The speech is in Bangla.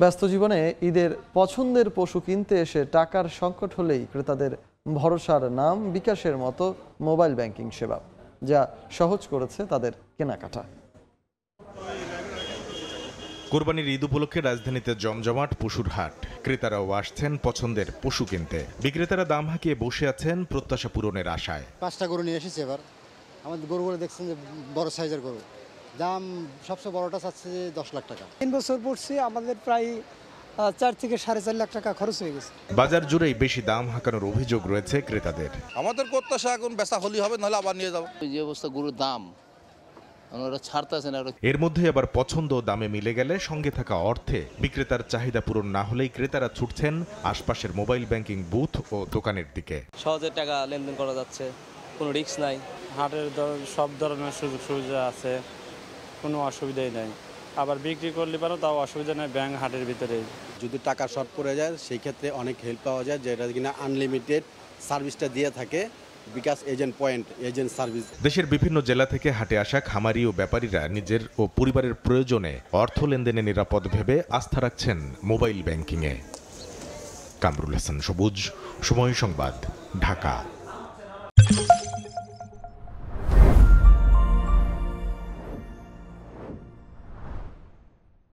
ব্যস্ত জীবনে ঈদের পছন্দের পশু কিনতে এসে টাকার সংকট হলেই ক্রেতাদের ভরসার নাম বিকাশের মতো মোবাইল ব্যাংকিং সেবা, যা সহজ করেছে তাদের কেনাকাটা। কোরবানির ঈদ উপলক্ষে রাজধানীতে জমজমাট পশুর হাট। ক্রেতারাও আসছেন পছন্দের পশু কিনতে। বিক্রেতারা দাম হাঁকিয়ে বসে আছেন প্রত্যাশা পূরণের আশায়। 5টা গরু নিয়ে এসেছে এবার। আমাদের গরুগুলো দেখছেন যে বড় সাইজের গরু, দাম সবচেয়ে বড়টা চাচ্ছে যে 10 লাখ টাকা। 3 বছর পড়ছি, আমাদের প্রায় 4 থেকে 4.5 লাখ টাকা খরচ হয়ে গেছে। বাজার জুড়েই বেশি দাম হাঁকানোর অভিযোগ রয়েছে ক্রেতাদের। আমাদের প্রত্যাশা এখন বেচা হলি হবে, নাহলে আবার নিয়ে যাবো। যে অবস্থা গরুর দাম ছাড়তেছে না। এর মধ্যে আবার পছন্দ ও দামে মিলে গেলে সঙ্গে থাকা অর্থে বিক্রেতার চাহিদা পূরণ না হলেই ক্রেতারা ছুটছেন আশপাশের মোবাইল ব্যাংকিং বুথ ও দোকানের দিকে। সহজে টাকা লেনদেন করা যাচ্ছে, কোনো রিস্ক নাই। হাটের সব ধরনের সুযোগ সুবিধা আছে, কোনো অসুবিধাই নাই। আবার বিক্রি করলে পারো তাও অসুবিধা নেই, ব্যাংক হাটের ভিতরেই। যদি টাকা শর্ট পড়ে যায় সেই ক্ষেত্রে অনেক হেল্প পাওয়া যায়, যেটা কিনা আনলিমিটেড সার্ভিসটা দিয়ে থাকে বিকাশ এজেন্ট পয়েন্ট এজেন্ট সার্ভিস। দেশের বিভিন্ন জেলা থেকে হাটে আসা খামারি ও ব্যাপারীরা নিজের ও পরিবারের প্রয়োজনে অর্থ লেনদেনে নিরাপদ ভেবে আস্থা রাখছেন মোবাইল ব্যাংকিংয়ে। কামরুল হাসান সবুজ, সময় সংবাদ, ঢাকা।